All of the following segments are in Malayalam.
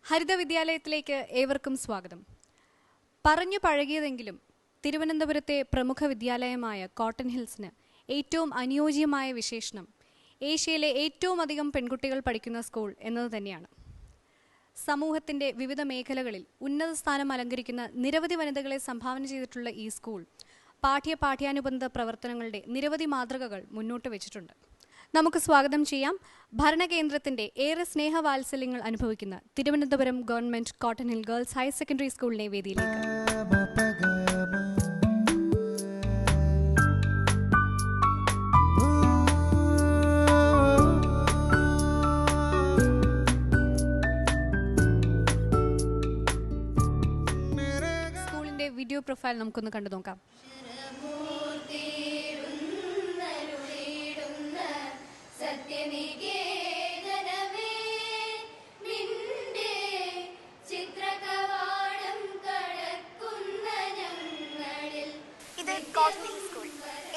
ഹരിത വിദ്യാലയത്തിലേക്ക് ഏവർക്കും സ്വാഗതം. പറഞ്ഞു പഴകിയതെങ്കിലും തിരുവനന്തപുരത്തെ പ്രമുഖ വിദ്യാലയമായ കോട്ടൺ ഹിൽസിന് ഏറ്റവും അനുയോജ്യമായ വിശേഷണം ഏഷ്യയിലെ ഏറ്റവും അധികം പെൺകുട്ടികൾ പഠിക്കുന്ന സ്കൂൾ എന്നത് തന്നെയാണ്. സമൂഹത്തിൻ്റെ വിവിധ മേഖലകളിൽ ഉന്നത സ്ഥാനം അലങ്കരിക്കുന്ന നിരവധി വനിതകളെ സംഭാവന ചെയ്തിട്ടുള്ള ഈ സ്കൂൾ പാഠ്യാനുബന്ധ പ്രവർത്തനങ്ങളുടെ നിരവധി മാതൃകകൾ മുന്നോട്ട് വെച്ചിട്ടുണ്ട്. നമുക്ക് സ്വാഗതം ചെയ്യാം ഭരണകേന്ദ്രത്തിന്റെ ഏറെ സ്നേഹവാത്സല്യങ്ങൾ അനുഭവിക്കുന്ന Thiruvananthapuram government cotton hill girls higher secondary സ്കൂളിനെ വേദിയിലേക്ക്. സ്കൂളിന്റെ വീഡിയോ പ്രൊഫൈൽ നമുക്കൊന്ന് കണ്ടു നോക്കാം. ഇത് കോട്ടൺ ഹിൽ സ്കൂൾ,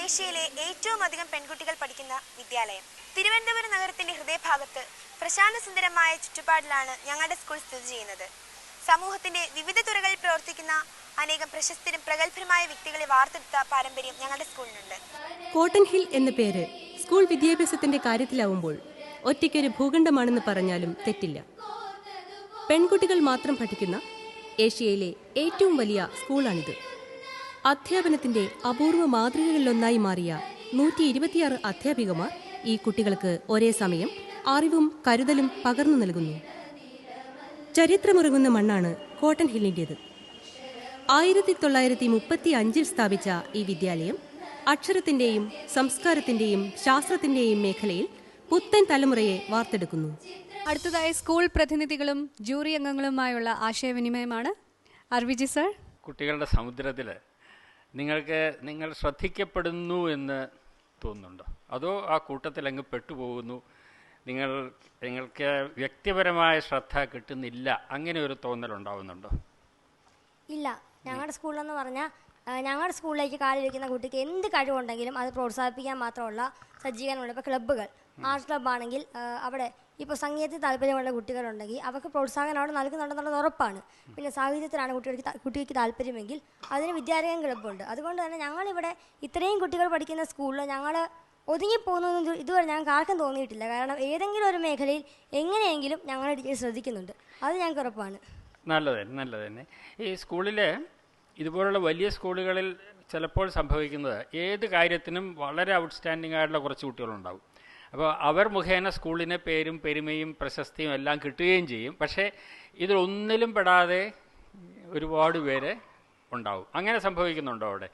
ഏഷ്യയിലെ ഏറ്റവും അധികം പെൺകുട്ടികൾ പഠിക്കുന്ന വിദ്യാലയം. തിരുവനന്തപുരം നഗരത്തിന്റെ ഹൃദയഭാഗത്ത് പ്രശാന്തസുന്ദരമായ ചുറ്റുപാടിലാണ് ഞങ്ങളുടെ സ്കൂൾ സ്ഥിതി ചെയ്യുന്നത്. സമൂഹത്തിന്റെ വിവിധ തുറകളിൽ പ്രവർത്തിക്കുന്ന അനേകം പ്രശസ്തരും പ്രഗത്ഭരുമായ വ്യക്തികളെ വാർത്തെടുത്ത പാരമ്പര്യം ഞങ്ങളുടെ സ്കൂളിനുണ്ട്. കോട്ടൺ ഹിൽ എന്ന പേര് സ്കൂൾ വിദ്യാഭ്യാസത്തിന്റെ കാര്യത്തിലാവുമ്പോൾ ഒറ്റയ്ക്കൊരു ഭൂഖണ്ഡമാണെന്ന് പറഞ്ഞാലും തെറ്റില്ല. പെൺകുട്ടികൾ മാത്രം പഠിക്കുന്ന ഏഷ്യയിലെ ഏറ്റവും വലിയ സ്കൂളാണിത്. അധ്യാപനത്തിന്റെ അപൂർവ മാതൃകകളിലൊന്നായി മാറിയ 126 അധ്യാപികമാർ ഈ കുട്ടികൾക്ക് ഒരേ സമയം അറിവും കരുതലും പകർന്നു നൽകുന്നു. ചരിത്രമുറങ്ങുന്ന മണ്ണാണ് കോട്ടൺ ഹില്ലിൻ്റേത്. 1935 സ്ഥാപിച്ച ഈ വിദ്യാലയം അക്ഷരത്തിന്റെയും സംസ്കാരത്തിന്റെയും ശാസ്ത്രത്തിന്റെയും മേഖലയിൽ പുത്തൻ തലമുറയെ വാർത്തെടുക്കുന്നു. അടുത്തതായി സ്കൂൾ പ്രതിനിധികളും ജൂറി അംഗങ്ങളുമായുള്ള ആശയവിനിമയമാണ്. അർവിജി സർ, കുട്ടികളുടെ സമുദ്രത്തിൽ നിങ്ങൾ ശ്രദ്ധിക്കപ്പെടുന്നു എന്ന് തോന്നുന്നുണ്ടോ, അതോ ആ കൂട്ടത്തിൽ അങ്ങ് പെട്ടുപോകുന്നു, നിങ്ങൾക്ക് വ്യക്തിപരമായ ശ്രദ്ധ കിട്ടുന്നില്ല, അങ്ങനെ ഒരു തോന്നലുണ്ടാവുന്നുണ്ടോ? ഇല്ല, ഞങ്ങളുടെ സ്കൂളെന്ന് പറഞ്ഞാൽ ഞങ്ങളുടെ സ്കൂളിലേക്ക് കാല് വയ്ക്കുന്ന കുട്ടിക്ക് എന്ത് കഴിവുണ്ടെങ്കിലും അത് പ്രോത്സാഹിപ്പിക്കാൻ മാത്രമുള്ള സജ്ജീകരണമുണ്ട്. ഇപ്പോൾ ക്ലബ്ബുകൾ, ആർട്സ് ക്ലബ്ബാണെങ്കിൽ അവിടെ ഇപ്പോൾ സംഗീതത്തിൽ താല്പര്യമുള്ള കുട്ടികളുണ്ടെങ്കിൽ അവർക്ക് പ്രോത്സാഹനം അവിടെ നൽകുന്നുണ്ടെന്നുള്ളത് ഉറപ്പാണ്. പിന്നെ സാഹിത്യത്തിലാണ് കുട്ടികൾക്ക് താല്പര്യമെങ്കിൽ അതിന് വിദ്യാരംഗം ക്ലബ്ബുണ്ട്. അതുകൊണ്ട് തന്നെ ഞങ്ങളിവിടെ ഇത്രയും കുട്ടികൾ പഠിക്കുന്ന സ്കൂളിൽ ഞങ്ങൾ ഒതുങ്ങിപ്പോകുന്നതെന്ന് ഇതുവരെ ഞങ്ങൾക്ക് ആർക്കും തോന്നിയിട്ടില്ല. കാരണം ഏതെങ്കിലും ഒരു മേഖലയിൽ എങ്ങനെയെങ്കിലും ഞങ്ങളുടെ ടീച്ചർ ശ്രദ്ധിക്കുന്നുണ്ട്, അത് ഞങ്ങൾക്ക് ഉറപ്പാണ്. നല്ലത് തന്നെ. ഈ സ്കൂളിൽ ഇതുപോലുള്ള വലിയ സ്കൂളുകളിൽ ചിലപ്പോൾ സംഭവിക്കുന്നത് ഏത് കാര്യത്തിനും വളരെ ഔട്ട്സ്റ്റാൻഡിംഗ് ആയിട്ടുള്ള കുറച്ച് കുട്ടികളുണ്ടാവും. അപ്പോൾ അവർ മുഖേന സ്കൂളിന് പേരും പെരുമയും പ്രശസ്തിയും എല്ലാം കിട്ടുകയും ചെയ്യും. പക്ഷേ ഇതിലൊന്നിലും പെടാതെ ഒരുപാട് പേര് ഉണ്ടാവും. അങ്ങനെ സംഭവിക്കുന്നുണ്ടോ അവിടെ?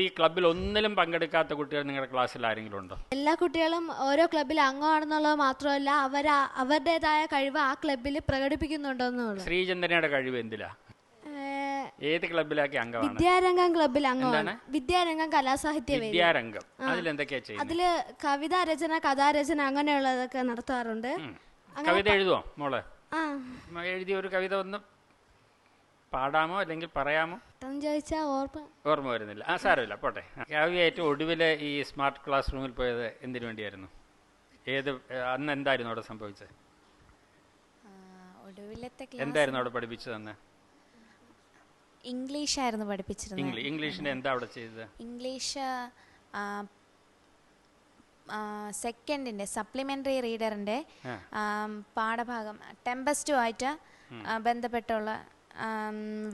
ഈ ക്ലബ്ബിൽ ഒന്നിലും പങ്കെടുക്കാത്ത കുട്ടികൾ നിങ്ങളുടെ ക്ലാസ്സിൽ ആരെങ്കിലും ഉണ്ടോ? എല്ലാ കുട്ടികളും ഓരോ ക്ലബ്ബിൽ അംഗമാണെന്നുള്ളത് മാത്രമല്ല, അവരുടേതായ കഴിവ് ആ ക്ലബ്ബിൽ പ്രകടിപ്പിക്കുന്നുണ്ടെന്നുള്ളത്. ശ്രീചന്ദ്രനയുടെ കഴിവ് എന്തിലാ? ഏത് ക്ലബ്ബിലാക്കി അംഗമാണ്? വിദ്യാരംഗം ക്ലബ്ബിൽ അംഗമാണ്. വിദ്യാരംഗം കലാസാഹിത്യ വിദ്യാരംഗം. അതിലെന്തൊക്കെയാ ചെയ്യുന്നത്? അതില് കവിതാ രചന, കഥാരചന അങ്ങനെയുള്ളതൊക്കെ നടത്താറുണ്ട്. കവിത എഴുതുമോ മോള്? എഴുതിയ ഒരു കവിത ഒന്ന് പാടാമോ അല്ലെങ്കിൽ പറയാമോ? ചോദിച്ചാ ഓർമ്മ വരുന്നില്ല. സാരമില്ല, പോട്ടെ. കാവ്യ ഏറ്റവും ഒടുവിൽ ഈ സ്മാർട്ട് ക്ലാസ് റൂമിൽ പോയത് എന്തിനു വേണ്ടിയായിരുന്നു? അന്ന് എന്തായിരുന്നു അവിടെ സംഭവിച്ചത്? എന്തായിരുന്നു അവിടെ പഠിപ്പിച്ചതെന്ന്? ഇംഗ്ലീഷ് ആയിരുന്നു പഠിപ്പിച്ചിരുന്നത്. ഇംഗ്ലീഷിന്റെ എന്താ അവിടെ ചെയ്തത്? ഇംഗ്ലീഷ് സെക്കൻഡിന്റെ സപ്ലിമെന്ററി റീഡറിന്റെ പാഠഭാഗം ടെമ്പസ്റ്റുമായിട്ട് ബന്ധപ്പെട്ടുള്ള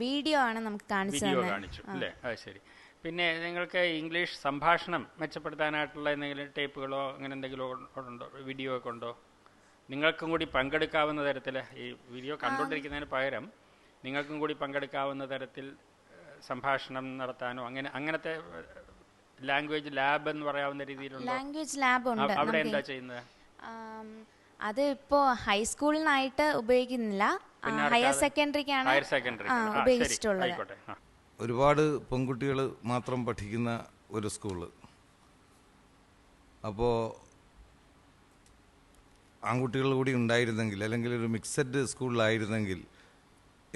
വീഡിയോ ആണ് നമുക്ക് കാണിച്ചു അല്ലേ? ശരി. പിന്നെ നിങ്ങൾക്ക് ഇംഗ്ലീഷ് സംഭാഷണം മെച്ചപ്പെടുത്താനായിട്ടുള്ള എന്തെങ്കിലും ടേപ്പുകളോ അങ്ങനെ എന്തെങ്കിലും ഉണ്ടോ? വീഡിയോ ഒക്കെ ഉണ്ടോ? നിങ്ങൾക്കും കൂടി പങ്കെടുക്കാവുന്ന തരത്തിൽ ഈ വീഡിയോ കണ്ടുകൊണ്ടിരിക്കുന്നതിന് പകരം നിങ്ങൾക്കും കൂടി പങ്കെടുക്കാവുന്ന തരത്തിൽ സംഭാഷണം നടത്താനോ അങ്ങനത്തെ ലാംഗ്വേജ് ലാബ് എന്ന് പറയാവുന്ന രീതിയിലുള്ള ലാംഗ്വേജ് ലാബ് ഉണ്ട്. അവിടെ എന്താ ചെയ്യുന്നത്? അത് ഇപ്പോ ഹൈസ്കൂളിനായിട്ട് ഉപയോഗിക്കുന്നില്ല, ഹയർ സെക്കൻഡറിക്കാണ് ഉപയോഗിച്ചിട്ടുള്ളത്. ഒരുപാട് പെൺകുട്ടികൾ മാത്രം പഠിക്കുന്ന ഒരു സ്കൂള്. അപ്പോൾ ആൺകുട്ടികൾ കൂടി ഉണ്ടായിരുന്നെങ്കിൽ, അല്ലെങ്കിൽ ഒരു മിക്സഡ് സ്കൂളിലായിരുന്നെങ്കിൽ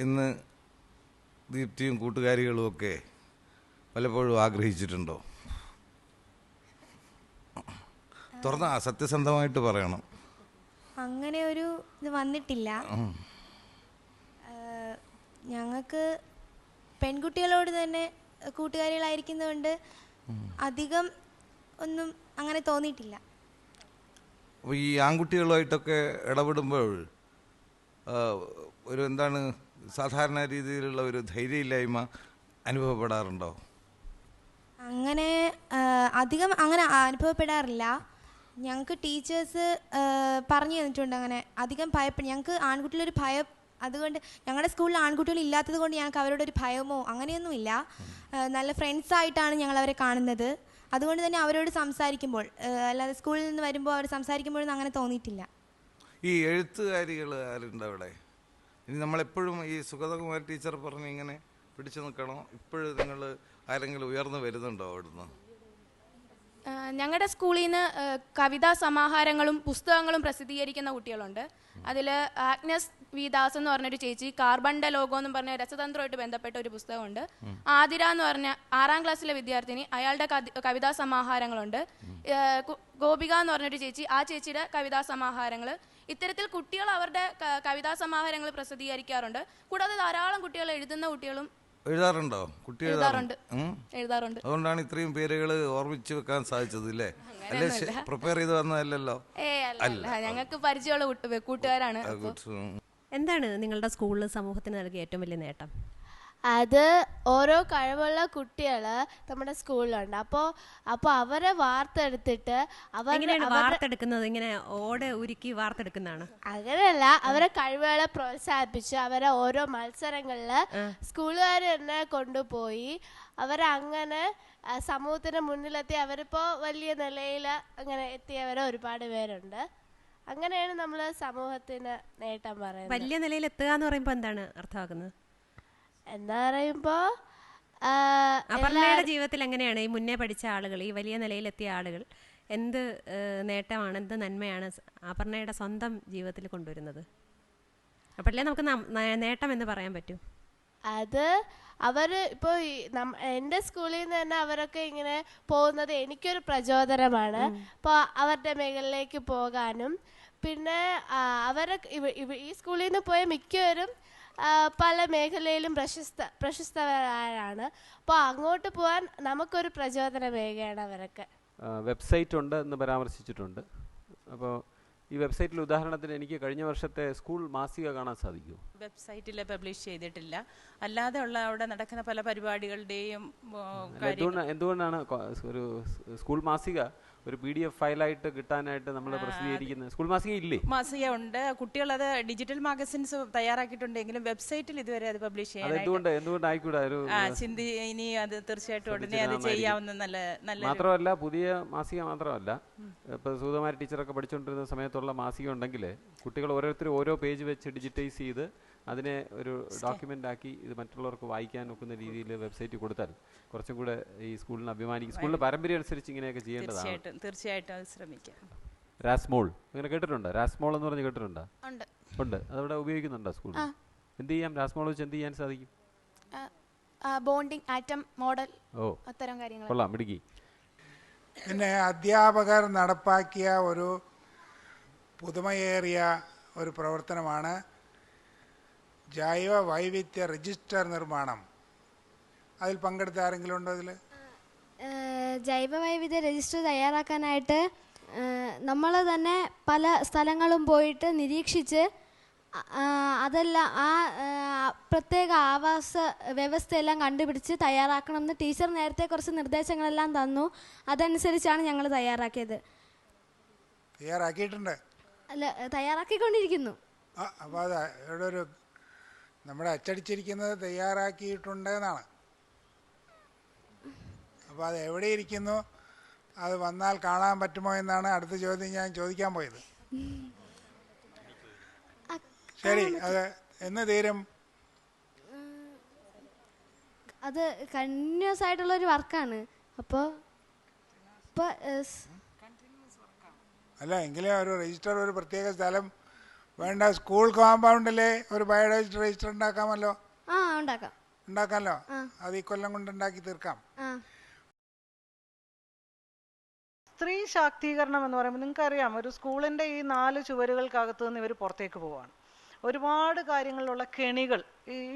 ഇന്ന് ദീപ്തിയും കൂട്ടുകാരികളുമൊക്കെ പലപ്പോഴും ആഗ്രഹിച്ചിട്ടുണ്ടോ? തുറന്ന സത്യസന്ധമായിട്ട് പറയണം. അങ്ങനെ ഒരു ഇത് വന്നിട്ടില്ല. ഞങ്ങൾക്ക് പെൺകുട്ടികളോട് തന്നെ കൂട്ടുകാരികളായിരിക്കുന്നതുകൊണ്ട് അധികം ഒന്നും അങ്ങനെ തോന്നിയിട്ടില്ല. അപ്പോൾ ഈ ആൺകുട്ടികളുമായിട്ടൊക്കെ ഇടപെടുമ്പോൾ ഒരു എന്താണ് സാധാരണ രീതിയിലുള്ള ഒരു ധൈര്യമില്ലായ്മ അനുഭവപ്പെടാറുണ്ടോ? അങ്ങനെ അധികം അങ്ങനെ അനുഭവപ്പെടാറില്ല. ഞങ്ങൾക്ക് ടീച്ചേഴ്സ് പറഞ്ഞു തന്നിട്ടുണ്ട് അങ്ങനെ അധികം ഞങ്ങൾക്ക് ആൺകുട്ടികളൊരു ഭയം, അതുകൊണ്ട് ഞങ്ങളുടെ സ്കൂളിൽ ആൺകുട്ടികൾ ഇല്ലാത്തത് കൊണ്ട് ഞങ്ങൾക്ക് അവരോടൊരു ഭയമോ അങ്ങനെയൊന്നുമില്ല. നല്ല ഫ്രണ്ട്സായിട്ടാണ് ഞങ്ങൾ അവരെ കാണുന്നത്. അതുകൊണ്ട് തന്നെ അവരോട് സംസാരിക്കുമ്പോൾ, അല്ലാതെ സ്കൂളിൽ നിന്ന് വരുമ്പോൾ അവർ സംസാരിക്കുമ്പോഴൊന്നും അങ്ങനെ തോന്നിയിട്ടില്ല. ഈ എഴുത്തുകാരികൾ ആരുണ്ട് അവിടെ? ഇനി നമ്മളെപ്പോഴും ഈ സുഗതകുമാരി ടീച്ചർ പറഞ്ഞ് ഇങ്ങനെ പിടിച്ചു നിൽക്കണോ? ഇപ്പോഴും നിങ്ങൾ ആരെങ്കിലും ഉയർന്നു വരുന്നുണ്ടോ അവിടുന്ന്? ഞങ്ങളുടെ സ്കൂളിൽ നിന്ന് കവിതാ സമാഹാരങ്ങളും പുസ്തകങ്ങളും പ്രസിദ്ധീകരിക്കുന്ന കുട്ടികളുണ്ട്. അതിൽ ആഗ്നസ് വി ദാസ് എന്ന് പറഞ്ഞൊരു ചേച്ചി കാർബണിൻ്റെ ലോഗോ എന്ന് പറഞ്ഞ രസതന്ത്രമായിട്ട് ബന്ധപ്പെട്ട ഒരു പുസ്തകമുണ്ട്. ആതിര എന്ന് പറഞ്ഞ 6ാം ക്ലാസ്സിലെ വിദ്യാർത്ഥിനി, അയാളുടെ കവിതാ സമാഹാരങ്ങളുണ്ട്. ഗോപിക എന്ന് പറഞ്ഞൊരു ചേച്ചി, ആ ചേച്ചിയുടെ കവിതാ സമാഹാരങ്ങൾ. ഇത്തരത്തിൽ കുട്ടികൾ അവരുടെ കവിതാ സമാഹാരങ്ങൾ പ്രസിദ്ധീകരിക്കാറുണ്ട്. കൂടാതെ ധാരാളം കുട്ടികൾ എഴുതുന്ന കുട്ടികളും എഴുതാറുണ്ടോ? കുട്ടി എഴുതാറുണ്ട്. അതുകൊണ്ടാണ് ഇത്രയും പേരുകൾ ഓർമ്മിച്ച് വെക്കാൻ സാധിച്ചത് അല്ലേ? അല്ലെ പ്രിപ്പയർ ചെയ്ത് വന്നതല്ലോ? ഞങ്ങൾക്ക് പരിചയമുള്ള കൂട്ടുകാരാണ്. എന്താണ് നിങ്ങളുടെ സ്കൂളിൽ സമൂഹത്തിന് നൽകിയ ഏറ്റവും വലിയ നേട്ടം? അത് ഓരോ കഴിവുള്ള കുട്ടികൾ നമ്മുടെ സ്കൂളിലുണ്ട്. അപ്പോൾ അവരെ വാർത്തെടുത്തിട്ട് വാർത്തെടുക്കുന്നത് ഇങ്ങനെ ഓടെ ഉരുക്കി വാർത്തെടുക്കുന്നതാണ്? അങ്ങനെയല്ല, അവരെ കഴിവുകളെ പ്രോത്സാഹിപ്പിച്ച് അവരെ ഓരോ മത്സരങ്ങളിൽ സ്കൂളുകാർ തന്നെ കൊണ്ടുപോയി അവരെ അങ്ങനെ സമൂഹത്തിന് മുന്നിലെത്തി അവരിപ്പോൾ വലിയ നിലയിൽ അങ്ങനെ എത്തിയവരെ ഒരുപാട് പേരുണ്ട്. അങ്ങനെയാണ് നമ്മൾ സമൂഹത്തിന് നേട്ടം പറയുന്നത്. വലിയ നിലയിൽ എത്തുക എന്ന് പറയുമ്പോൾ എന്താണ് അർത്ഥമാക്കുന്നത്? എന്താ പറയുമ്പോ അപർണയുടെ ജീവിതത്തിൽ എങ്ങനെയാണ് ഈ മുന്നേ പഠിച്ച ആളുകൾ, ഈ വലിയ നിലയിലെത്തിയ ആളുകൾ എന്ത് നേട്ടമാണ്, എന്ത് നന്മയാണ് അപർണയുടെ സ്വന്തം ജീവിതത്തിൽ കൊണ്ടുവരുന്നത്? അപ്പോഴല്ലേ നമുക്ക് നേട്ടം എന്ന് പറയാൻ പറ്റൂ. അത് അവർ ഇപ്പോൾ എൻ്റെ സ്കൂളിൽ നിന്ന് തന്നെ അവരൊക്കെ ഇങ്ങനെ പോകുന്നത് എനിക്കൊരു പ്രചോദനമാണ്. അപ്പോൾ അവരുടെ മേഖലയിലേക്ക് പോകാനും പിന്നെ ഈ സ്കൂളിൽ നിന്ന് പോയ മിക്കവരും പല മേഖലയിലും പ്രശസ്തരാണ്. അപ്പോൾ അങ്ങോട്ട് പോകാൻ നമുക്കൊരു പ്രചോദനമേകുകയാണ് അവരൊക്കെ. വെബ്സൈറ്റ് ഉണ്ട് എന്ന് പരാമർശിച്ചിട്ടുണ്ട്. അപ്പോൾ ഈ വെബ്സൈറ്റിൽ ഉദാഹരണത്തിന് എനിക്ക് കഴിഞ്ഞ വർഷത്തെ സ്കൂൾ മാസിക കാണാൻ സാധിക്കുമോ? വെബ്സൈറ്റിൽ പബ്ലിഷ് ചെയ്തിട്ടില്ല. അല്ലാതെ ഉള്ള അവിടെ നടക്കുന്ന പല പരിപാടികളുടെയും എന്തുകൊണ്ടാണ് ഒരു സ്കൂൾ മാസിക ഒരു PDF ഫയലായിട്ട് കിട്ടാനായിട്ട് നമ്മൾ പ്രസിദ്ധീകരിക്കുന്നത്? സ്കൂൾ മാസിക ഇല്ലേ? മാസിക ഉണ്ട്. കുട്ടികളത് ഡിജിറ്റൽ മാഗസിൻസ് തയ്യാറാക്കിയിട്ടുണ്ടെങ്കിലും വെബ്സൈറ്റിൽ ഇതുവരെ അത് പബ്ലിഷ് ചെയ്യാനായിട്ട് എന്തുകൊണ്ട് ആയിക്കൂടാ? ചിന്തി ഇനി അത് തീർച്ചയായിട്ടും ഉടനെ അത് ചെയ്യാവുന്ന നല്ല മാത്രമല്ല, പുതിയ മാസിക മാത്രമല്ല, ഇപ്പോൾ സുഗതകുമാരി ടീച്ചറൊക്കെ പഠിച്ചുകൊണ്ടിരുന്ന സമയത്തുള്ള മാസിക ഉണ്ടെങ്കിൽ കുട്ടികൾ ഓരോരുത്തരും ഓരോ പേജ് വെച്ച് ഡിജിറ്റൈസ് ചെയ്ത് അതിനെ ഒരു ഡോക്യുമെൻ്റ് ആക്കി ഇത് മറ്റുള്ളവർക്ക് വായിക്കാൻ ഒക്കുന്ന രീതിയിൽ വെബ്സൈറ്റ് കൊടുത്താൽ കുറച്ചും കൂടെ ഈ സ്കൂളിന് അഭിമാനിക്കും. സ്കൂളിൻ്റെ പാരമ്പര്യം അനുസരിച്ച് ഇങ്ങനെയൊക്കെ ചെയ്യേണ്ടതാണ്. തീർച്ചയായിട്ടും അത് ശ്രമിക്കാം. രാസ്മോൾ അങ്ങനെ കേട്ടിട്ടുണ്ടോ? രാസ്മോൾ എന്ന് പറഞ്ഞ് കേട്ടിട്ടുണ്ടോ? ഉണ്ട്. അതവിടെ ഉപയോഗിക്കുന്നുണ്ടോ സ്കൂളിൽ? എന്ത് ചെയ്യാം? രാസ്മോൾ വെച്ച് എന്ത് ചെയ്യാൻ സാധിക്കും? ബോണ്ടിങ്, ആറ്റം മോഡൽ, അത്തരം കാര്യങ്ങൾ. കൊള്ളാം, മിടുക്കി. പിന്നെ അധ്യാപകർ നടപ്പാക്കിയ ഒരു പുതുമയേറിയ ഒരു പ്രവർത്തനമാണ് ജൈവ വൈവിധ്യ രജിസ്റ്റർ നിർമ്മാണം. അതിൽ പങ്കെടുത്ത ആരെങ്കിലും ഉണ്ടോ? അതിൽ ജൈവ വൈവിധ്യ രജിസ്റ്റർ തയ്യാറാക്കാനായിട്ട് നമ്മൾ തന്നെ പല സ്ഥലങ്ങളും പോയിട്ട് നിരീക്ഷിച്ച് അതെല്ലാം പ്രത്യേക ആവാസ വ്യവസ്ഥയെല്ലാം കണ്ടുപിടിച്ച് തയ്യാറാക്കണമെന്ന് ടീച്ചർ നേരത്തെ കുറച്ച് നിർദ്ദേശങ്ങളെല്ലാം തന്നു. അതനുസരിച്ചാണ് ഞങ്ങൾ തയ്യാറാക്കിയത്. തയ്യാറാക്കിയിട്ടുണ്ട്? അല്ല, തയ്യാറാക്കിക്കൊണ്ടിരിക്കുന്നു. അപ്പോൾ അത് ഇവിടെ ഒരു നമ്മുടെ അച്ചടിച്ചിരിക്കുന്നത് തയ്യാറാക്കിയിട്ടുണ്ട് എന്നാണ്. അപ്പോൾ അത് എവിടെ ഇരിക്കുന്നു, അത് വന്നാൽ കാണാൻ പറ്റുമോ എന്നാണ് അടുത്ത ചോദ്യം ഞാൻ ചോദിക്കാൻ പോയത്. ശരി, അത് എന്ന് തീരും? അത് കണ്ടിന്യൂസ് ആയിട്ടുള്ള ഒരു വർക്കാണ്. അപ്പോൾ അല്ല, എങ്കിലും ഒരു രജിസ്റ്റർ, ഒരു പ്രത്യേക സ്ഥലം വേണ്ട. സ്കൂൾ കോമ്പൗണ്ടിലെ ഒരു ബയോഡൈവേഴ്സിറ്റി രജിസ്റ്റർ ഉണ്ടാക്കാമല്ലോ? ഉണ്ടാക്കാമല്ലോ. അത് ഈ കൊല്ലം കൊണ്ട് ഉണ്ടാക്കി തീർക്കാം. സ്ത്രീ ശാക്തീകരണം എന്ന് പറയുമ്പോൾ നിങ്ങൾക്കറിയാം, ഒരു സ്കൂളിൻ്റെ ഈ 4 ചുവരുകൾക്കകത്ത് നിന്ന് ഇവർ പുറത്തേക്ക് പോവാണ്. ഒരുപാട് കാര്യങ്ങളിലുള്ള കെണികൾ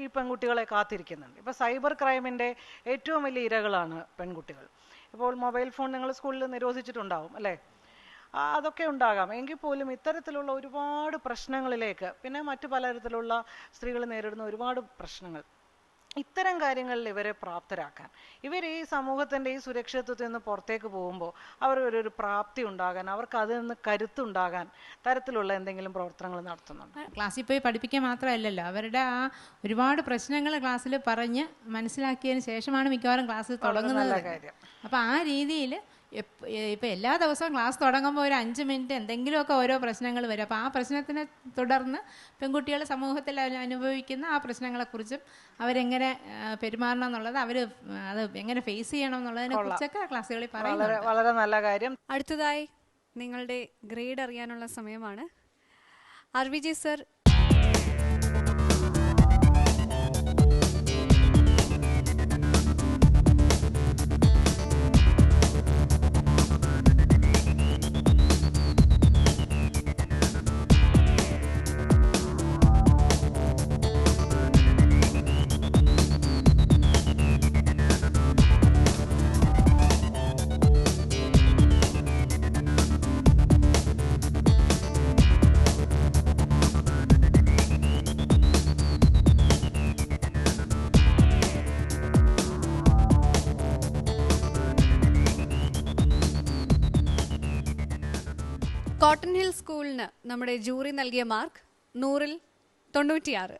ഈ പെൺകുട്ടികളെ കാത്തിരിക്കുന്നുണ്ട്. ഇപ്പോൾ സൈബർ ക്രൈമിൻ്റെ ഏറ്റവും വലിയ ഇരകളാണ് പെൺകുട്ടികൾ. ഇപ്പോൾ മൊബൈൽ ഫോൺ നിങ്ങൾ സ്കൂളിൽ നിരോധിച്ചിട്ടുണ്ടാവും അല്ലേ? അതൊക്കെ ഉണ്ടാകാം. എങ്കിൽ പോലും ഇത്തരത്തിലുള്ള ഒരുപാട് പ്രശ്നങ്ങളിലേക്ക്, പിന്നെ മറ്റു പലതരത്തിലുള്ള സ്ത്രീകൾ നേരിടുന്ന ഒരുപാട് പ്രശ്നങ്ങൾ, ഇത്തരം കാര്യങ്ങളിൽ ഇവരെ പ്രാപ്തരാക്കാൻ, ഇവർ ഈ സമൂഹത്തിൻ്റെ ഈ സുരക്ഷിതത്വത്തിൽ നിന്ന് പുറത്തേക്ക് പോകുമ്പോൾ അവരൊരു പ്രാപ്തി ഉണ്ടാകാൻ, അവർക്ക് അതിൽ നിന്ന് കരുത്തുണ്ടാകാൻ തരത്തിലുള്ള എന്തെങ്കിലും പ്രവർത്തനങ്ങൾ നടത്തുന്നുണ്ട്. ക്ലാസ്സിൽ പോയി പഠിപ്പിക്കാൻ മാത്രമല്ലല്ലോ, അവരുടെ ആ ഒരുപാട് പ്രശ്നങ്ങൾ ക്ലാസ്സിൽ പറഞ്ഞ് മനസ്സിലാക്കിയതിന് ശേഷമാണ് മിക്കവാറും ക്ലാസ് തുടങ്ങുന്നത്. അപ്പോൾ ആ രീതിയിൽ ഇപ്പം എല്ലാ ദിവസവും ക്ലാസ് തുടങ്ങുമ്പോൾ ഒരു 5 മിനിറ്റ് എന്തെങ്കിലുമൊക്കെ ഓരോ പ്രശ്നങ്ങൾ വരും. അപ്പോൾ ആ പ്രശ്നത്തിനെ തുടർന്ന് പെൺകുട്ടികൾ സമൂഹത്തിൽ അനുഭവിക്കുന്ന ആ പ്രശ്നങ്ങളെക്കുറിച്ചും അവരെങ്ങനെ പെരുമാറണം എന്നുള്ളത്, അത് എങ്ങനെ ഫേസ് ചെയ്യണം എന്നുള്ളതിനെ കുറിച്ചൊക്കെ ക്ലാസ്സുകളിൽ പറയുന്നത്. വളരെ നല്ല കാര്യം. അടുത്തതായി നിങ്ങളുടെ ഗ്രേഡ് അറിയാനുള്ള സമയമാണ്. ആർവിജി സർ, കോട്ടൺ ഹിൽ സ്കൂളിന് നമ്മുടെ ജൂറി നൽകിയ മാർക്ക് 100-ൽ 96.